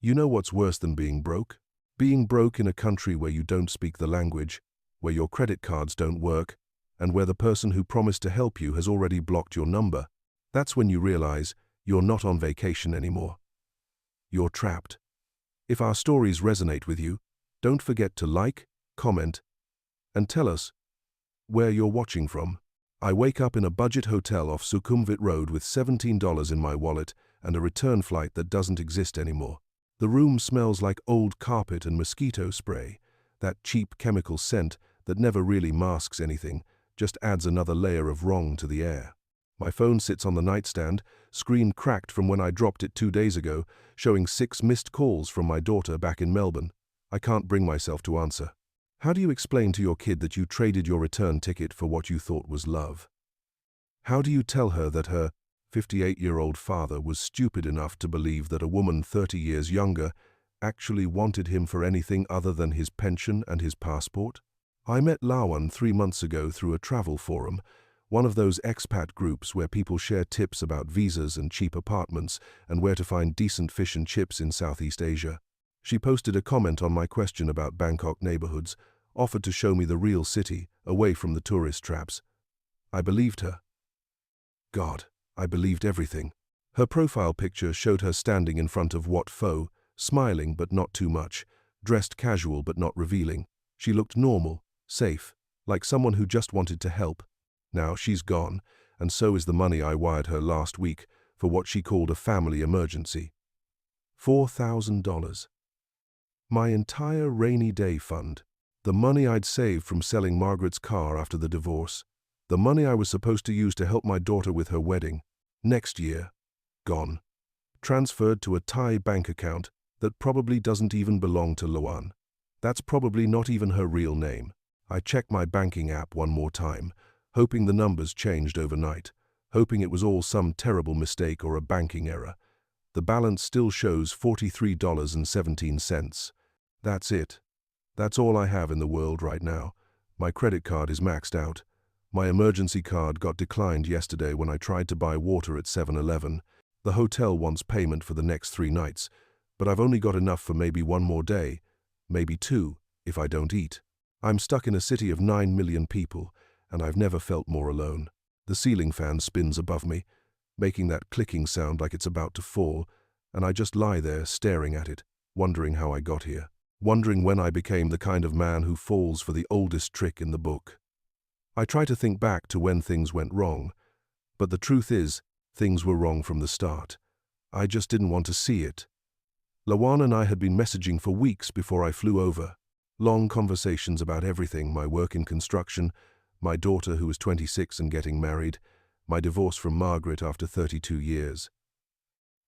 You know what's worse than being broke? Being broke in a country where you don't speak the language, where your credit cards don't work, and where the person who promised to help you has already blocked your number. That's when you realize you're not on vacation anymore. You're trapped. If our stories resonate with you, don't forget to like, comment, and tell us where you're watching from. I wake up in a budget hotel off Sukhumvit Road with $17 in my wallet and a return flight that doesn't exist anymore. The room smells like old carpet and mosquito spray, that cheap chemical scent that never really masks anything, just adds another layer of wrong to the air. My phone sits on the nightstand, screen cracked from when I dropped it 2 days ago, showing 6 missed calls from my daughter back in Melbourne. I can't bring myself to answer. How do you explain to your kid that you traded your return ticket for what you thought was love? How do you tell her that her 58-year-old father was stupid enough to believe that a woman 30 years younger actually wanted him for anything other than his pension and his passport? I met Lawan 3 months ago through a travel forum, one of those expat groups where people share tips about visas and cheap apartments and where to find decent fish and chips in Southeast Asia. She posted a comment on my question about Bangkok neighborhoods, offered to show me the real city, away from the tourist traps. I believed her. God, I believed everything. Her profile picture showed her standing in front of Wat Pho, smiling but not too much, dressed casual but not revealing. She looked normal, safe, like someone who just wanted to help. Now she's gone, and so is the money I wired her last week for what she called a family emergency. $4,000. My entire rainy day fund. The money I'd saved from selling Margaret's car after the divorce. The money I was supposed to use to help my daughter with her wedding. Next year. Gone. Transferred to a Thai bank account that probably doesn't even belong to Lawan. That's probably not even her real name. I checked my banking app one more time, hoping the numbers changed overnight, hoping it was all some terrible mistake or a banking error. The balance still shows $43.17. That's it. That's all I have in the world right now. My credit card is maxed out. My emergency card got declined yesterday when I tried to buy water at 7-Eleven. The hotel wants payment for the next 3 nights, but I've only got enough for maybe 1 more day, maybe 2, if I don't eat. I'm stuck in a city of 9 million people, and I've never felt more alone. The ceiling fan spins above me, making that clicking sound like it's about to fall, and I just lie there staring at it, wondering how I got here, wondering when I became the kind of man who falls for the oldest trick in the book. I try to think back to when things went wrong, but the truth is, things were wrong from the start. I just didn't want to see it. Lawan and I had been messaging for weeks before I flew over. Long conversations about everything: my work in construction, my daughter who was 26 and getting married, my divorce from Margaret after 32 years.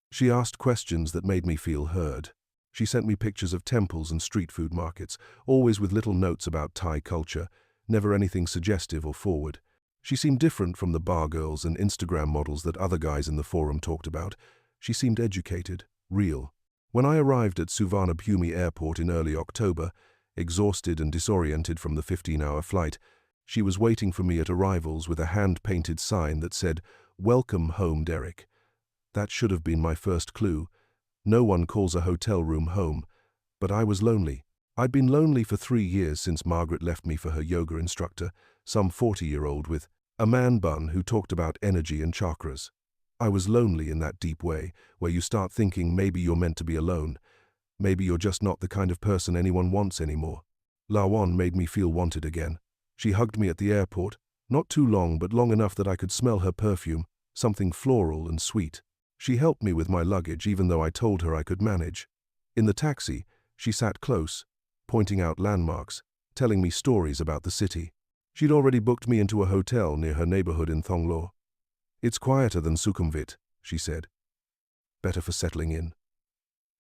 She asked questions that made me feel heard. She sent me pictures of temples and street food markets, always with little notes about Thai culture, never anything suggestive or forward. She seemed different from the bar girls and Instagram models that other guys in the forum talked about. She seemed educated, real. When I arrived at Suvarnabhumi Airport in early October, exhausted and disoriented from the 15-hour flight, she was waiting for me at arrivals with a hand-painted sign that said, "Welcome home, Derek." That should have been my first clue. No one calls a hotel room home, but I was lonely. I'd been lonely for 3 years since Margaret left me for her yoga instructor, some 40-year-old with a man bun who talked about energy and chakras. I was lonely in that deep way, where you start thinking maybe you're meant to be alone. Maybe you're just not the kind of person anyone wants anymore. Lawan made me feel wanted again. She hugged me at the airport, not too long but long enough that I could smell her perfume, something floral and sweet. She helped me with my luggage even though I told her I could manage. In the taxi, she sat close, pointing out landmarks, telling me stories about the city. She'd already booked me into a hotel near her neighborhood in Thonglo. "It's quieter than Sukhumvit," she said. "Better for settling in."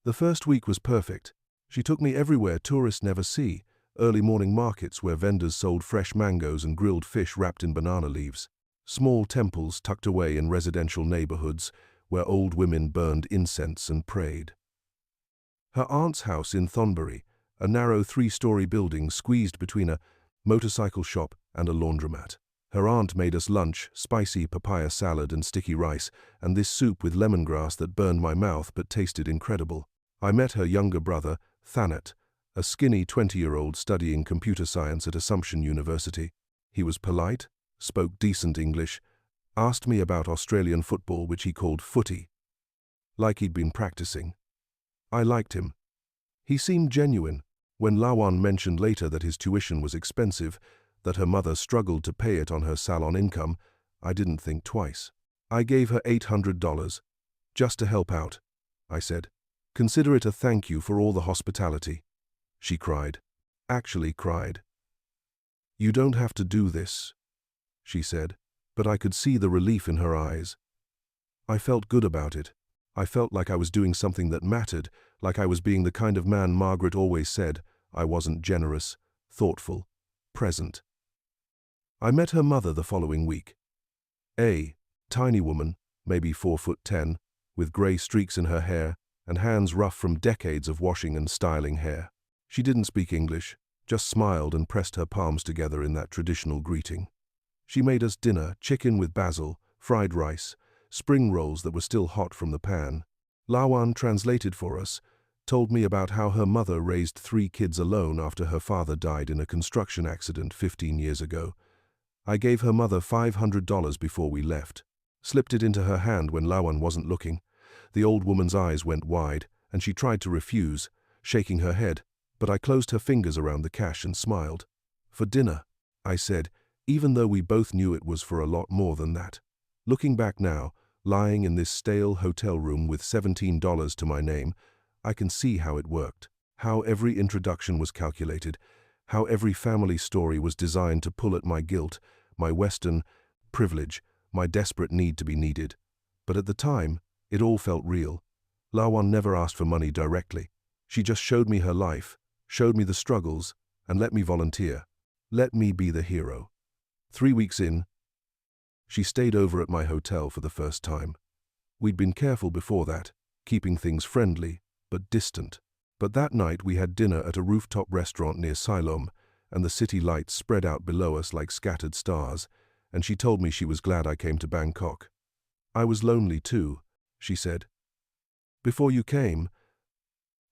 The first week was perfect. She took me everywhere tourists never see, early morning markets where vendors sold fresh mangoes and grilled fish wrapped in banana leaves, small temples tucked away in residential neighborhoods where old women burned incense and prayed. Her aunt's house in Thonburi, a narrow 3-story building squeezed between a motorcycle shop and a laundromat. Her aunt made us lunch, spicy papaya salad and sticky rice, and this soup with lemongrass that burned my mouth but tasted incredible. I met her younger brother, Thanet, a skinny 20-year-old studying computer science at Assumption University. He was polite, spoke decent English, asked me about Australian football, which he called footy, like he'd been practicing. I liked him. He seemed genuine. When Lawan mentioned later that his tuition was expensive, that her mother struggled to pay it on her salon income, I didn't think twice. I gave her $800, just to help out, I said. Consider it a thank you for all the hospitality. She cried. Actually cried. You don't have to do this, she said, but I could see the relief in her eyes. I felt good about it. I felt like I was doing something that mattered, like I was being the kind of man Margaret always said I wasn't: generous, thoughtful, present. I met her mother the following week. A tiny woman, maybe 4'10", with grey streaks in her hair and hands rough from decades of washing and styling hair. She didn't speak English, just smiled and pressed her palms together in that traditional greeting. She made us dinner: chicken with basil, fried rice, spring rolls that were still hot from the pan. Lawan translated for us, told me about how her mother raised 3 kids alone after her father died in a construction accident 15 years ago. I gave her mother $500 before we left, slipped it into her hand when Lawan wasn't looking. The old woman's eyes went wide, and she tried to refuse, shaking her head, but I closed her fingers around the cash and smiled. For dinner, I said, even though we both knew it was for a lot more than that. Looking back now, lying in this stale hotel room with $17 to my name, I can see how it worked, how every introduction was calculated, how every family story was designed to pull at my guilt, my Western privilege, my desperate need to be needed. But at the time, it all felt real. Lawan never asked for money directly. She just showed me her life, showed me the struggles, and let me volunteer. Let me be the hero. 3 weeks in, she stayed over at my hotel for the first time. We'd been careful before that, keeping things friendly, but distant. But that night we had dinner at a rooftop restaurant near Siloam, and the city lights spread out below us like scattered stars, and she told me she was glad I came to Bangkok. I was lonely too, she said. Before you came,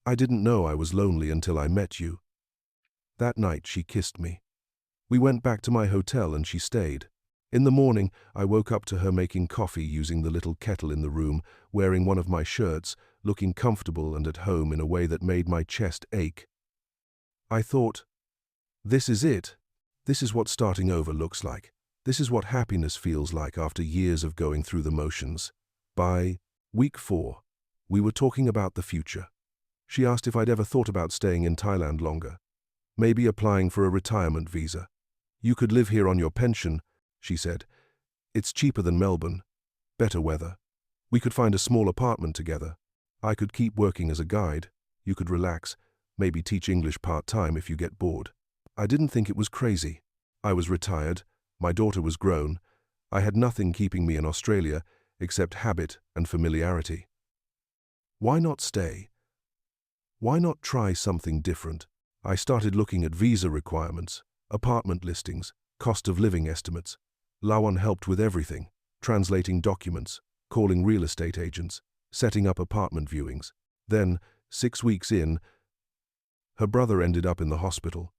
I didn't know I was lonely until I met you. That night she kissed me. We went back to my hotel and she stayed. In the morning, I woke up to her making coffee using the little kettle in the room, wearing one of my shirts, looking comfortable and at home in a way that made my chest ache. I thought, this is it. This is what starting over looks like. This is what happiness feels like after years of going through the motions. By week 4, we were talking about the future. She asked if I'd ever thought about staying in Thailand longer, maybe applying for a retirement visa. You could live here on your pension, she said. It's cheaper than Melbourne, better weather. We could find a small apartment together. I could keep working as a guide. You could relax, maybe teach English part-time if you get bored. I didn't think it was crazy. I was retired, my daughter was grown. I had nothing keeping me in Australia except habit and familiarity. Why not stay? Why not try something different? I started looking at visa requirements, apartment listings, cost of living estimates. Lawan helped with everything, translating documents, calling real estate agents, setting up apartment viewings. Then, 6 weeks in, her brother ended up in the hospital.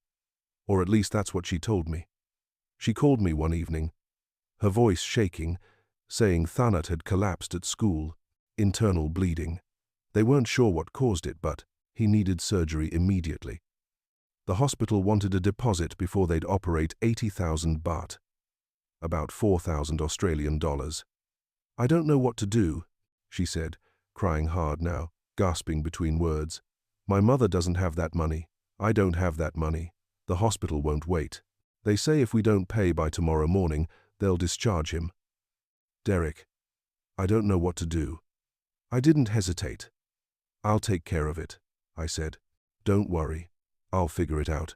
Or at least that's what she told me. She called me one evening, her voice shaking, saying Thanet had collapsed at school, internal bleeding. They weren't sure what caused it, but he needed surgery immediately. The hospital wanted a deposit before they'd operate 80,000 baht, about 4,000 Australian dollars. I don't know what to do, she said, crying hard now, gasping between words. My mother doesn't have that money. I don't have that money. The hospital won't wait. They say if we don't pay by tomorrow morning, they'll discharge him. Derek, I don't know what to do. I didn't hesitate. I'll take care of it, I said. Don't worry. I'll figure it out.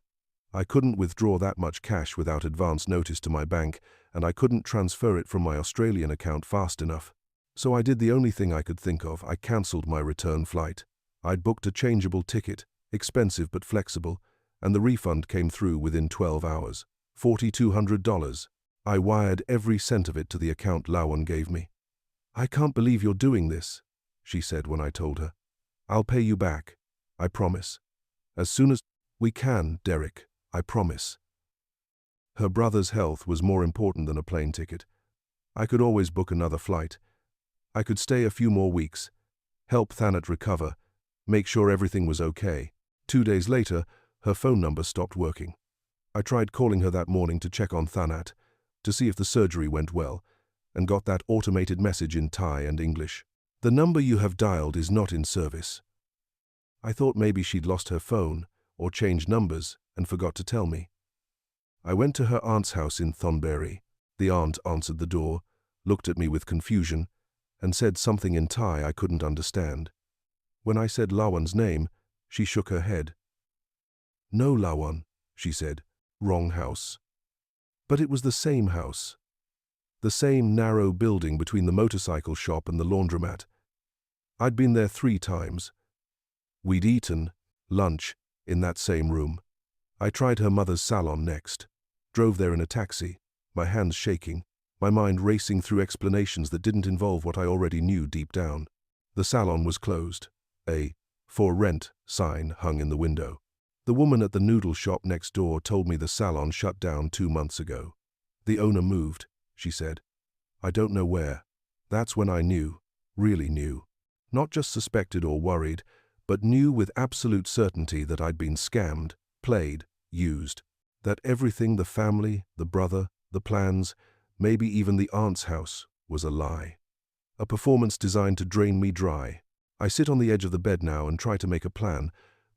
I couldn't withdraw that much cash without advance notice to my bank, and I couldn't transfer it from my Australian account fast enough. So I did the only thing I could think of. I cancelled my return flight. I'd booked a changeable ticket, expensive but flexible, and the refund came through within 12 hours. $4,200. I wired every cent of it to the account Lawan gave me. I can't believe you're doing this, she said when I told her. I'll pay you back. I promise. As soon as we can, Derek. I promise. Her brother's health was more important than a plane ticket. I could always book another flight. I could stay a few more weeks, help Thanet recover, make sure everything was okay. 2 days later, her phone number stopped working. I tried calling her that morning to check on Thanet, to see if the surgery went well, and got that automated message in Thai and English. The number you have dialed is not in service. I thought maybe she'd lost her phone or changed numbers and forgot to tell me. I went to her aunt's house in Thonburi. The aunt answered the door, looked at me with confusion, and said something in Thai I couldn't understand. When I said Lawan's name, she shook her head. No, Lawan, she said. Wrong house. But it was the same house. The same narrow building between the motorcycle shop and the laundromat. I'd been there 3 times. We'd eaten lunch in that same room. I tried her mother's salon next. Drove there in a taxi, my hands shaking, my mind racing through explanations that didn't involve what I already knew deep down. The salon was closed. A "for rent" sign hung in the window. The woman at the noodle shop next door told me the salon shut down 2 months ago. The owner moved, she said. I don't know where. That's when I knew, really knew. Not just suspected or worried, but knew with absolute certainty that I'd been scammed, played, used. That everything, the family, the brother, the plans, maybe even the aunt's house, was a lie. A performance designed to drain me dry. I sit on the edge of the bed now and try to make a plan,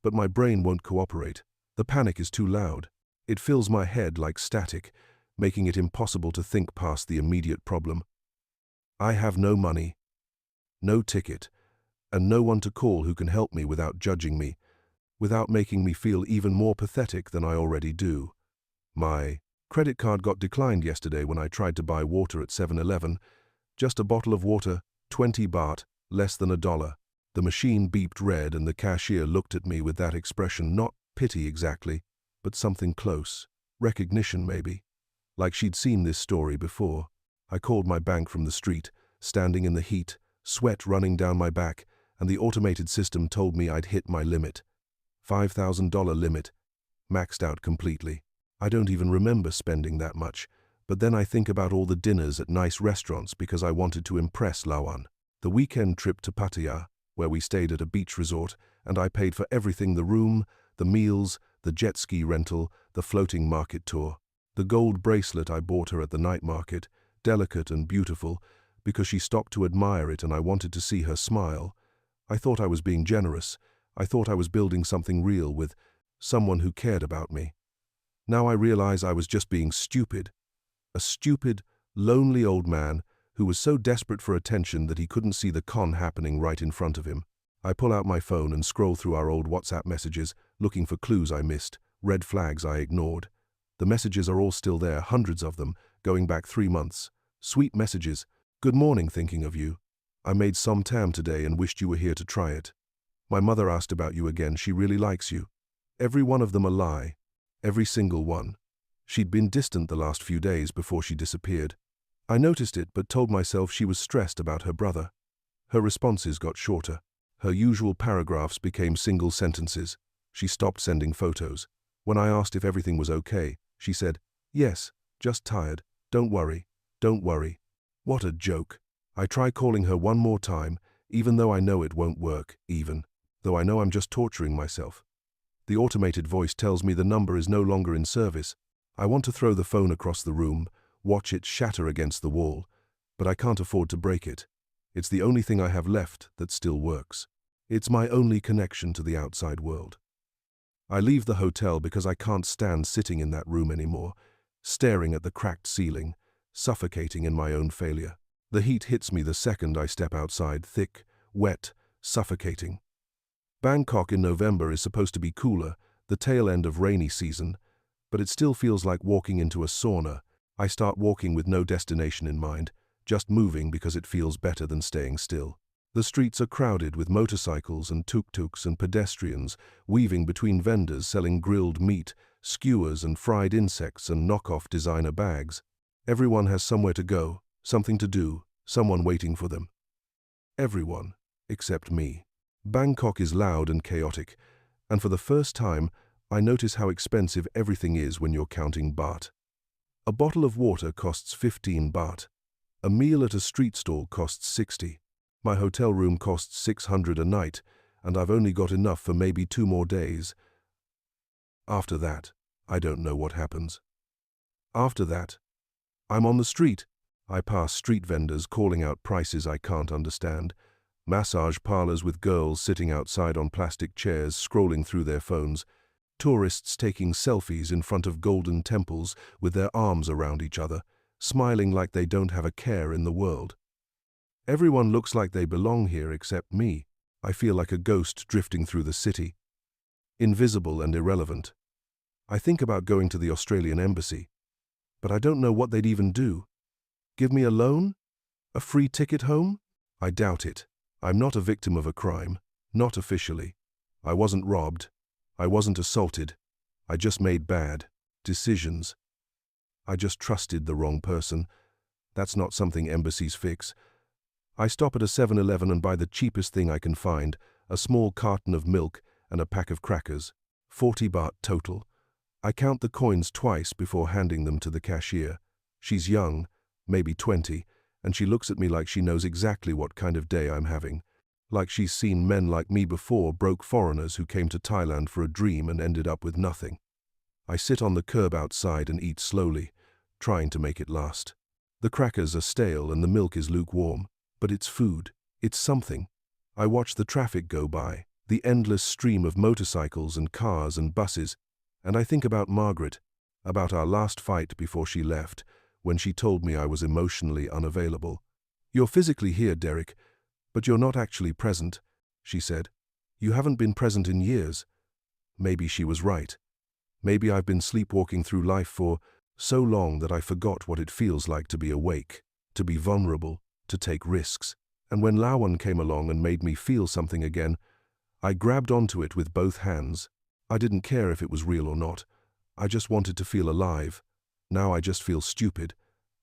but my brain won't cooperate. The panic is too loud. It fills my head like static, making it impossible to think past the immediate problem. I have no money, no ticket, and no one to call who can help me without judging me, without making me feel even more pathetic than I already do. My credit card got declined yesterday when I tried to buy water at 7-Eleven. Just a bottle of water, 20 baht, less than $1. The machine beeped red and the cashier looked at me with that expression, not pity exactly, but something close. Recognition maybe. Like she'd seen this story before. I called my bank from the street, standing in the heat, sweat running down my back, and the automated system told me I'd hit my limit. $5,000 limit, maxed out completely. I don't even remember spending that much, but then I think about all the dinners at nice restaurants because I wanted to impress Lawan. The weekend trip to Pattaya, where we stayed at a beach resort, and I paid for everything: the room, the meals, the jet ski rental, the floating market tour. The gold bracelet I bought her at the night market, delicate and beautiful, because she stopped to admire it and I wanted to see her smile. I thought I was being generous. I thought I was building something real with someone who cared about me. Now I realize I was just being stupid. A stupid, lonely old man who was so desperate for attention that he couldn't see the con happening right in front of him. I pull out my phone and scroll through our old WhatsApp messages, looking for clues I missed, red flags I ignored. The messages are all still there, hundreds of them, going back 3 months. Sweet messages. Good morning, thinking of you. I made som tam today and wished you were here to try it. My mother asked about you again. She really likes you. Every one of them a lie. Every single one. She'd been distant the last few days before she disappeared. I noticed it but told myself she was stressed about her brother. Her responses got shorter. Her usual paragraphs became single sentences. She stopped sending photos. When I asked if everything was okay, she said, "Yes, just tired. Don't worry. Don't worry." What a joke. I try calling her one more time, even though I know it won't work, even though I know I'm just torturing myself. The automated voice tells me the number is no longer in service. I want to throw the phone across the room, watch it shatter against the wall, but I can't afford to break it. It's the only thing I have left that still works. It's my only connection to the outside world. I leave the hotel because I can't stand sitting in that room anymore, staring at the cracked ceiling, suffocating in my own failure. The heat hits me the second I step outside, thick, wet, suffocating. Bangkok in November is supposed to be cooler, the tail end of rainy season, but it still feels like walking into a sauna. I start walking with no destination in mind, just moving because it feels better than staying still. The streets are crowded with motorcycles and tuk-tuks and pedestrians, weaving between vendors selling grilled meat, skewers and fried insects and knockoff designer bags. Everyone has somewhere to go, something to do, someone waiting for them. Everyone, except me. Bangkok is loud and chaotic, and for the first time, I notice how expensive everything is when you're counting baht. A bottle of water costs 15 baht. A meal at a street stall costs 60. My hotel room costs 600 a night, and I've only got enough for maybe 2 more days. After that, I don't know what happens. After that, I'm on the street. I pass street vendors calling out prices I can't understand, massage parlors with girls sitting outside on plastic chairs scrolling through their phones, tourists taking selfies in front of golden temples with their arms around each other, smiling like they don't have a care in the world. Everyone looks like they belong here except me. I feel like a ghost drifting through the city, invisible and irrelevant. I think about going to the Australian embassy, but I don't know what they'd even do. Give me a loan? A free ticket home? I doubt it. I'm not a victim of a crime, not officially. I wasn't robbed. I wasn't assaulted. I just made bad decisions. I just trusted the wrong person. That's not something embassies fix. I stop at a 7-Eleven and buy the cheapest thing I can find, a small carton of milk and a pack of crackers. 40 baht total. I count the coins twice before handing them to the cashier. She's young, maybe 20, and she looks at me like she knows exactly what kind of day I'm having. Like she's seen men like me before, broke foreigners who came to Thailand for a dream and ended up with nothing. I sit on the curb outside and eat slowly, trying to make it last. The crackers are stale and the milk is lukewarm, but it's food. It's something. I watch the traffic go by, the endless stream of motorcycles and cars and buses, and I think about Margaret, about our last fight before she left, when she told me I was emotionally unavailable. "You're physically here, Derek, but you're not actually present," she said. "You haven't been present in years." Maybe she was right. Maybe I've been sleepwalking through life for so long that I forgot what it feels like to be awake, to be vulnerable, to take risks. And when Lawan came along and made me feel something again, I grabbed onto it with both hands. I didn't care if it was real or not. I just wanted to feel alive. Now I just feel stupid.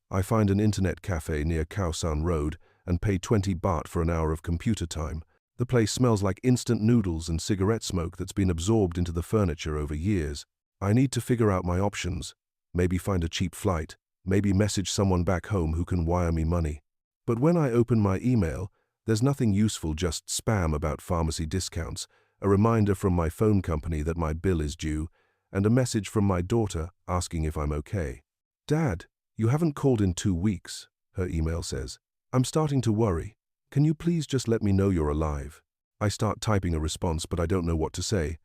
I find an internet cafe near Khao San Road and pay 20 baht for an hour of computer time. The place smells like instant noodles and cigarette smoke that's been absorbed into the furniture over years. I need to figure out my options. Maybe find a cheap flight. Maybe message someone back home who can wire me money. But when I open my email, there's nothing useful, just spam about pharmacy discounts, a reminder from my phone company that my bill is due, and a message from my daughter asking if I'm okay. "Dad, you haven't called in 2 weeks, her email says. "I'm starting to worry. Can you please just let me know you're alive?" I start typing a response, but I don't know what to say.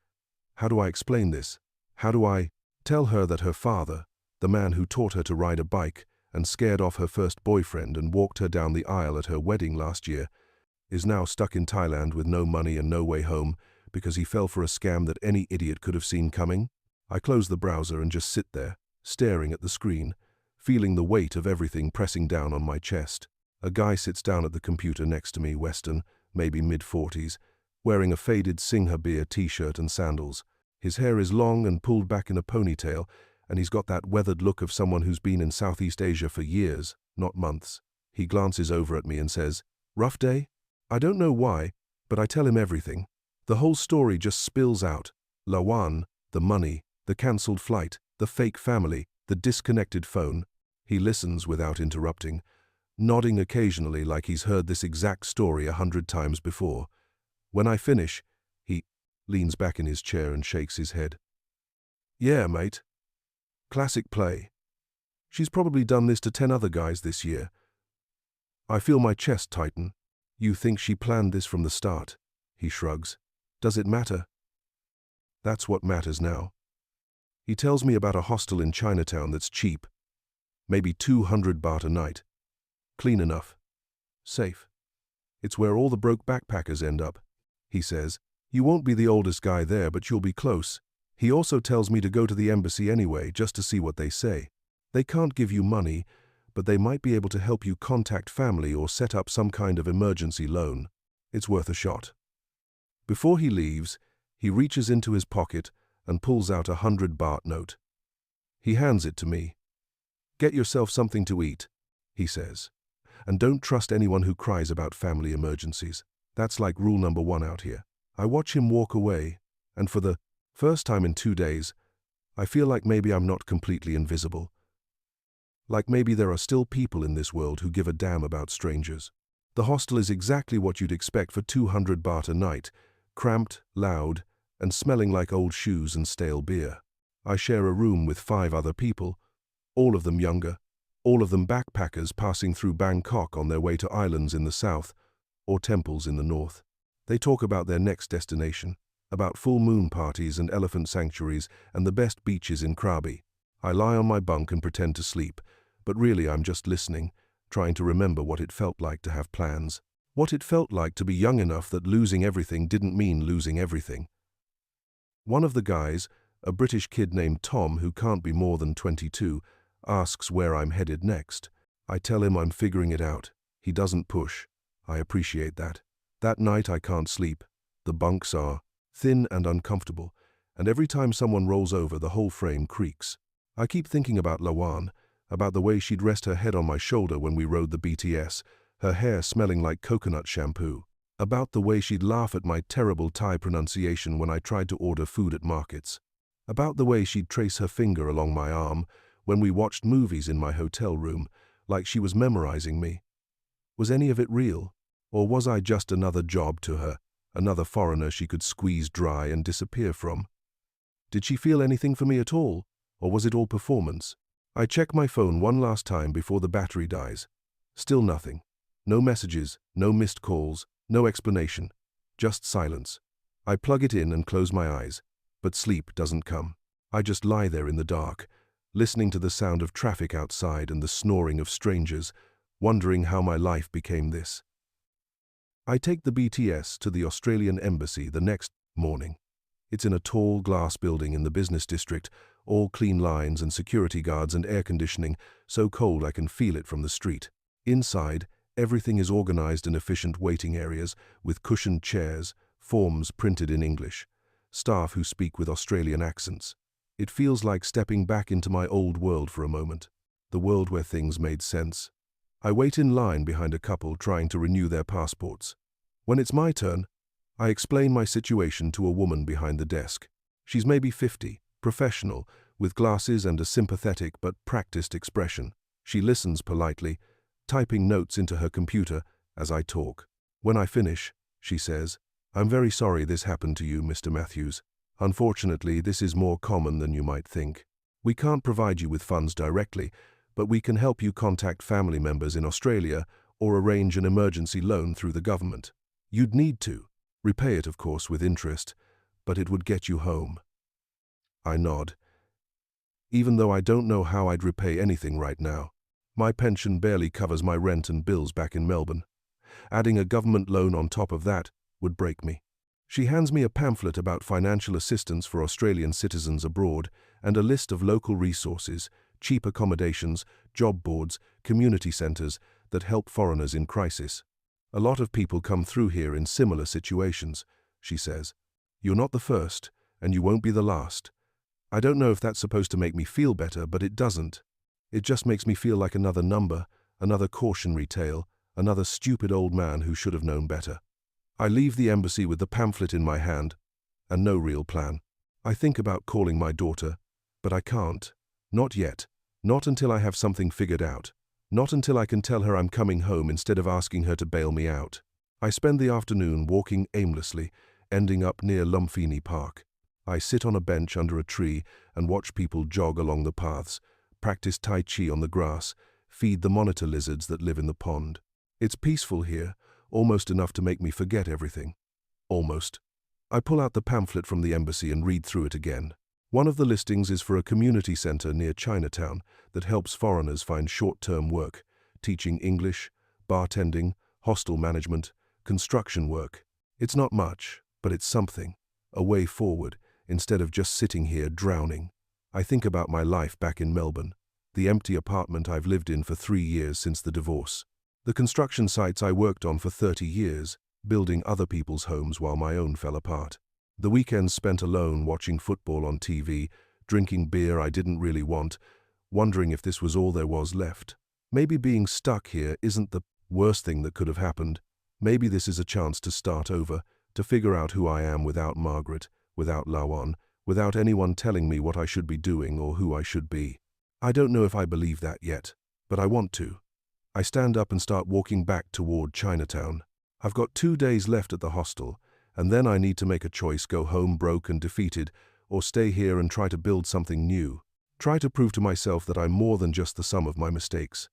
How do I explain this? How do I tell her that her father, the man who taught her to ride a bike and scared off her first boyfriend and walked her down the aisle at her wedding last year, is now stuck in Thailand with no money and no way home because he fell for a scam that any idiot could have seen coming? I close the browser and just sit there, staring at the screen, feeling the weight of everything pressing down on my chest. A guy sits down at the computer next to me, Western, maybe mid-40s, wearing a faded Singha beer t-shirt and sandals. His hair is long and pulled back in a ponytail, and he's got that weathered look of someone who's been in Southeast Asia for years, not months. He glances over at me and says, "Rough day?" I don't know why, but I tell him everything. The whole story just spills out. Lawan, the money, the cancelled flight, the fake family, the disconnected phone. He listens without interrupting, nodding occasionally like he's heard this exact story 100 times before. When I finish, he leans back in his chair and shakes his head. "Yeah, mate. Classic play. She's probably done this to 10 other guys this year." I feel my chest tighten. "You think she planned this from the start?" He shrugs. "Does it matter?" "That's what matters now." He tells me about a hostel in Chinatown that's cheap. Maybe 200 baht a night. Clean enough. Safe. It's where all the broke backpackers end up. He says, "You won't be the oldest guy there, but you'll be close." He also tells me to go to the embassy anyway, just to see what they say. They can't give you money, but they might be able to help you contact family or set up some kind of emergency loan. It's worth a shot. Before he leaves, he reaches into his pocket and pulls out a 100 baht note. He hands it to me. "Get yourself something to eat," he says. "And don't trust anyone who cries about family emergencies. That's like rule number one out here. I watch him walk away, and for the first time in 2 days, I feel like maybe I'm not completely invisible. Like maybe there are still people in this world who give a damn about strangers. The hostel is exactly what you'd expect for 200 baht a night, cramped, loud, and smelling like old shoes and stale beer. I share a room with 5 other people, all of them younger, all of them backpackers passing through Bangkok on their way to islands in the south or temples in the north. They talk about their next destination, about full moon parties and elephant sanctuaries and the best beaches in Krabi. I lie on my bunk and pretend to sleep, but really I'm just listening, trying to remember what it felt like to have plans. What it felt like to be young enough that losing everything didn't mean losing everything. One of the guys, a British kid named Tom who can't be more than 22, asks where I'm headed next. I tell him I'm figuring it out. He doesn't push. I appreciate that. That night I can't sleep. The bunks are thin and uncomfortable, and every time someone rolls over, the whole frame creaks. I keep thinking about Lawan, about the way she'd rest her head on my shoulder when we rode the BTS, her hair smelling like coconut shampoo, about the way she'd laugh at my terrible Thai pronunciation when I tried to order food at markets, about the way she'd trace her finger along my arm when we watched movies in my hotel room, like she was memorizing me. Was any of it real, or was I just another job to her, another foreigner she could squeeze dry and disappear from? Did she feel anything for me at all, or was it all performance? I check my phone one last time before the battery dies. Still nothing. No messages, no missed calls, no explanation. Just silence. I plug it in and close my eyes, but sleep doesn't come. I just lie there in the dark, listening to the sound of traffic outside and the snoring of strangers, wondering how my life became this. I take the BTS to the Australian embassy the next morning. It's in a tall glass building in the business district, all clean lines and security guards and air conditioning, so cold I can feel it from the street. Inside, everything is organized in efficient waiting areas with cushioned chairs, forms printed in English, staff who speak with Australian accents. It feels like stepping back into my old world for a moment, the world where things made sense. I wait in line behind a couple trying to renew their passports. When it's my turn, I explain my situation to a woman behind the desk. She's maybe 50, professional, with glasses and a sympathetic but practiced expression. She listens politely, typing notes into her computer as I talk. When I finish, she says, "I'm very sorry this happened to you, Mr. Matthews. Unfortunately, this is more common than you might think. We can't provide you with funds directly, but we can help you contact family members in Australia or arrange an emergency loan through the government. You'd need to repay it, of course, with interest, but it would get you home." I nod. Even though I don't know how I'd repay anything right now. My pension barely covers my rent and bills back in Melbourne. Adding a government loan on top of that would break me. She hands me a pamphlet about financial assistance for Australian citizens abroad and a list of local resources, cheap accommodations, job boards, community centres that help foreigners in crisis. "A lot of people come through here in similar situations," she says. "You're not the first, and you won't be the last." I don't know if that's supposed to make me feel better, but it doesn't. It just makes me feel like another number, another cautionary tale, another stupid old man who should have known better. I leave the embassy with the pamphlet in my hand, and no real plan. I think about calling my daughter, but I can't. Not yet. Not until I have something figured out. Not until I can tell her I'm coming home instead of asking her to bail me out. I spend the afternoon walking aimlessly, ending up near Lumpini Park. I sit on a bench under a tree and watch people jog along the paths, practice Tai Chi on the grass, feed the monitor lizards that live in the pond. It's peaceful here, almost enough to make me forget everything. Almost. I pull out the pamphlet from the embassy and read through it again. One of the listings is for a community centre near Chinatown that helps foreigners find short-term work, teaching English, bartending, hostel management, construction work. It's not much, but it's something, a way forward, instead of just sitting here drowning. I think about my life back in Melbourne, the empty apartment I've lived in for 3 years since the divorce, the construction sites I worked on for 30 years, building other people's homes while my own fell apart. The weekends spent alone watching football on TV, drinking beer I didn't really want, wondering if this was all there was left. Maybe being stuck here isn't the worst thing that could have happened. Maybe this is a chance to start over, to figure out who I am without Margaret, without Lawan, without anyone telling me what I should be doing or who I should be. I don't know if I believe that yet, but I want to. I stand up and start walking back toward Chinatown. I've got 2 days left at the hostel, and then I need to make a choice: go home broke and defeated, or stay here and try to build something new. Try to prove to myself that I'm more than just the sum of my mistakes.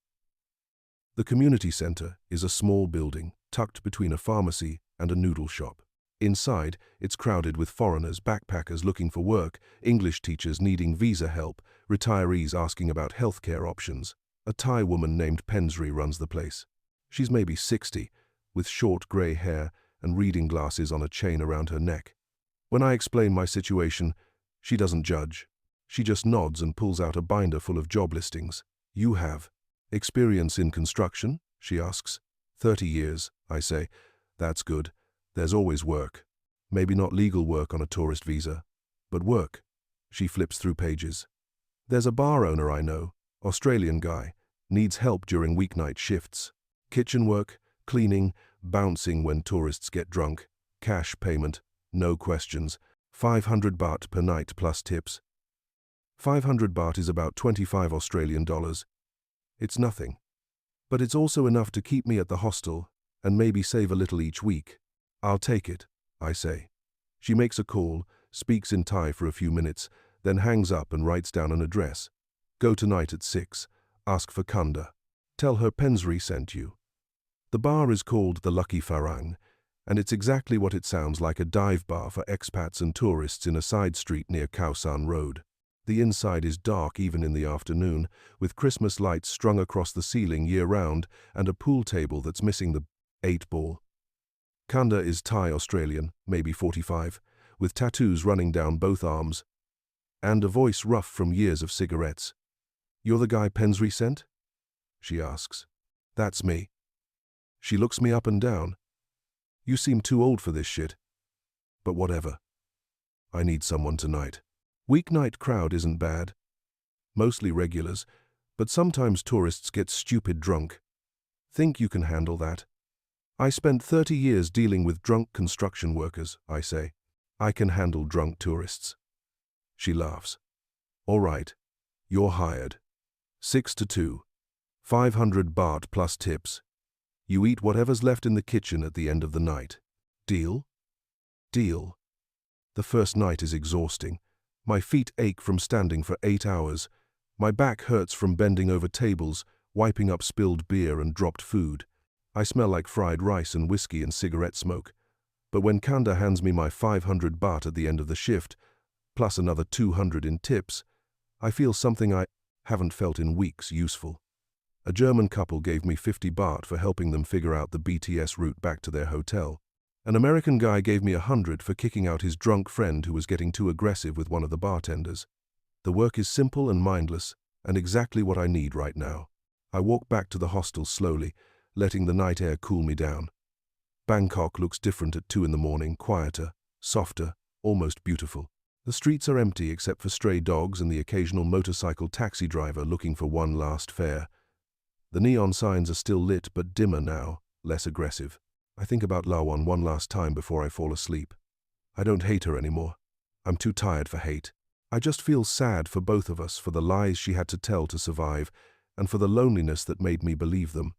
The community center is a small building tucked between a pharmacy and a noodle shop. Inside, it's crowded with foreigners, backpackers looking for work, English teachers needing visa help, retirees asking about healthcare options. A Thai woman named Pensri runs the place. She's maybe 60, with short grey hair and reading glasses on a chain around her neck. When I explain my situation, she doesn't judge. She just nods and pulls out a binder full of job listings. "You have experience in construction?" she asks. 30 years, I say. "That's good. There's always work. Maybe not legal work on a tourist visa, but work." She flips through pages. "There's a bar owner I know, Australian guy, needs help during weeknight shifts. Kitchen work, cleaning, bouncing when tourists get drunk, cash payment, no questions, 500 baht per night plus tips." 500 baht is about 25 Australian dollars. It's nothing. But it's also enough to keep me at the hostel and maybe save a little each week. "I'll take it," I say. She makes a call, speaks in Thai for a few minutes, then hangs up and writes down an address. "Go tonight at 6. Ask for Kunda. Tell her Pensri sent you." The bar is called the Lucky Farang, and it's exactly what it sounds like: a dive bar for expats and tourists in a side street near Khao San Road. The inside is dark even in the afternoon, with Christmas lights strung across the ceiling year-round and a pool table that's missing the 8-ball. Kanda is Thai-Australian, maybe 45, with tattoos running down both arms, and a voice rough from years of cigarettes. "You're the guy Pensri sent?" she asks. "That's me." She looks me up and down. "You seem too old for this shit. But whatever. I need someone tonight." Weeknight crowd isn't bad. Mostly regulars, but sometimes tourists get stupid drunk. "Think you can handle that?" "I spent 30 years dealing with drunk construction workers," I say. "I can handle drunk tourists." She laughs. "All right, you're hired. 6 to 2. 500 baht plus tips. You eat whatever's left in the kitchen at the end of the night. Deal?" Deal. The first night is exhausting. My feet ache from standing for 8 hours. My back hurts from bending over tables, wiping up spilled beer and dropped food. I smell like fried rice and whiskey and cigarette smoke. But when Kanda hands me my 500 baht at the end of the shift, plus another 200 in tips, I feel something I haven't felt in weeks: useful. A German couple gave me 50 baht for helping them figure out the BTS route back to their hotel. An American guy gave me 100 for kicking out his drunk friend who was getting too aggressive with one of the bartenders. The work is simple and mindless, and exactly what I need right now. I walk back to the hostel slowly, letting the night air cool me down. Bangkok looks different at 2 in the morning, quieter, softer, almost beautiful. The streets are empty except for stray dogs and the occasional motorcycle taxi driver looking for one last fare. The neon signs are still lit but dimmer now, less aggressive. I think about Lawan one last time before I fall asleep. I don't hate her anymore. I'm too tired for hate. I just feel sad for both of us, for the lies she had to tell to survive, and for the loneliness that made me believe them.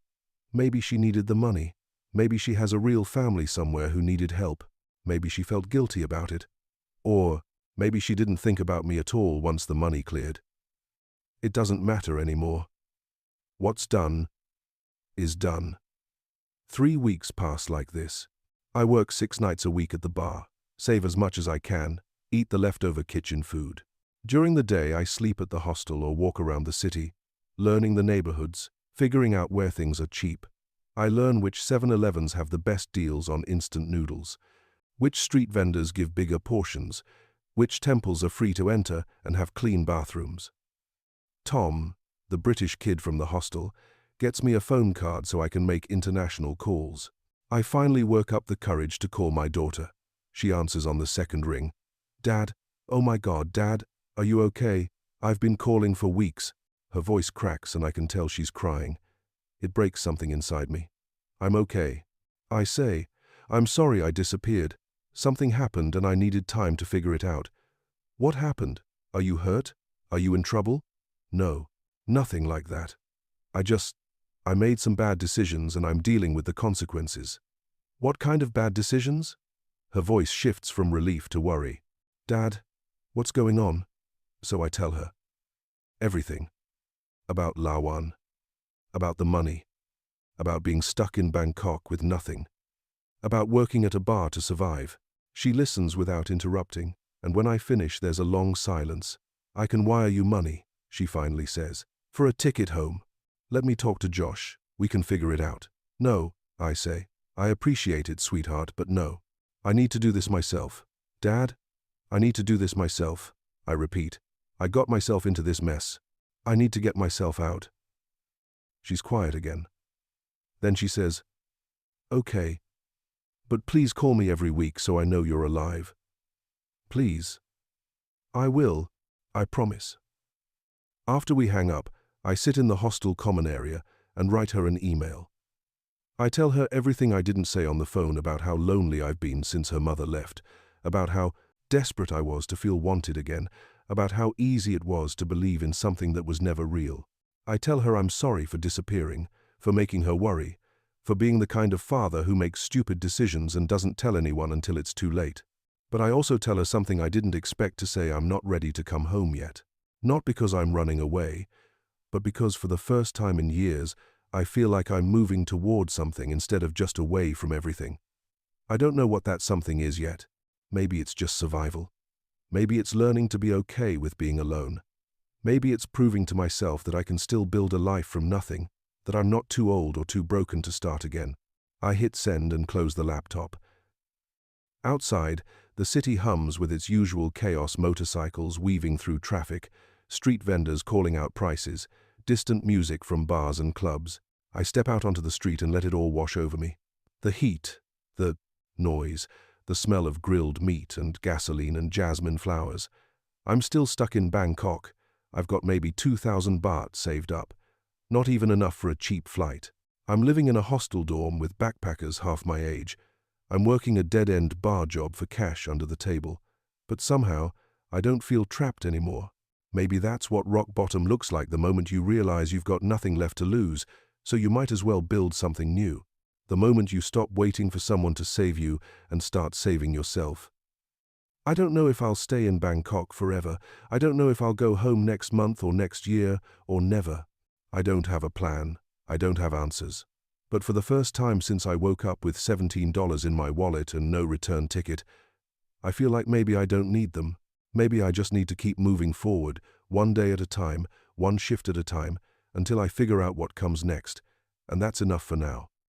Maybe she needed the money. Maybe she has a real family somewhere who needed help. Maybe she felt guilty about it. Or maybe she didn't think about me at all once the money cleared. It doesn't matter anymore. What's done is done. 3 weeks pass like this. I work 6 nights a week at the bar, save as much as I can, eat the leftover kitchen food. During the day, I sleep at the hostel or walk around the city, learning the neighborhoods, figuring out where things are cheap. I learn which 7-Elevens have the best deals on instant noodles, which street vendors give bigger portions, which temples are free to enter and have clean bathrooms. Tom, the British kid from the hostel, gets me a phone card so I can make international calls. I finally work up the courage to call my daughter. She answers on the second ring. "Dad, oh my God, Dad, are you okay? I've been calling for weeks." Her voice cracks and I can tell she's crying. It breaks something inside me. "I'm okay. I say, I'm sorry I disappeared. Something happened and I needed time to figure it out. What happened? Are you hurt? Are you in trouble? No, nothing like that. I made some bad decisions and I'm dealing with the consequences. What kind of bad decisions? Her voice shifts from relief to worry. Dad, what's going on? So I tell her. Everything. About Lawan. About the money. About being stuck in Bangkok with nothing. About working at a bar to survive. She listens without interrupting, and when I finish there's a long silence. I can wire you money, she finally says, for a ticket home. Let me talk to Josh. We can figure it out. No, I say. I appreciate it, sweetheart, but no. I need to do this myself. Dad, I need to do this myself. I repeat. I got myself into this mess. I need to get myself out. She's quiet again. Then she says, Okay, but please call me every week so I know you're alive. Please. I will. I promise. After we hang up, I sit in the hostel common area and write her an email. I tell her everything I didn't say on the phone about how lonely I've been since her mother left, about how desperate I was to feel wanted again, about how easy it was to believe in something that was never real. I tell her I'm sorry for disappearing, for making her worry, for being the kind of father who makes stupid decisions and doesn't tell anyone until it's too late. But I also tell her something I didn't expect to say. I'm not ready to come home yet. Not because I'm running away, but because for the first time in years, I feel like I'm moving toward something instead of just away from everything. I don't know what that something is yet. Maybe it's just survival. Maybe it's learning to be okay with being alone. Maybe it's proving to myself that I can still build a life from nothing, that I'm not too old or too broken to start again. I hit send and close the laptop. Outside, the city hums with its usual chaos: motorcycles weaving through traffic, street vendors calling out prices, distant music from bars and clubs. I step out onto the street and let it all wash over me. The heat, the noise, the smell of grilled meat and gasoline and jasmine flowers. I'm still stuck in Bangkok. I've got maybe 2,000 baht saved up. Not even enough for a cheap flight. I'm living in a hostel dorm with backpackers half my age. I'm working a dead-end bar job for cash under the table. But somehow, I don't feel trapped anymore. Maybe that's what rock bottom looks like, the moment you realize you've got nothing left to lose, so you might as well build something new. The moment you stop waiting for someone to save you and start saving yourself. I don't know if I'll stay in Bangkok forever. I don't know if I'll go home next month or next year or never. I don't have a plan. I don't have answers. But for the first time since I woke up with $17 in my wallet and no return ticket, I feel like maybe I don't need them. Maybe I just need to keep moving forward, one day at a time, one shift at a time, until I figure out what comes next. And that's enough for now.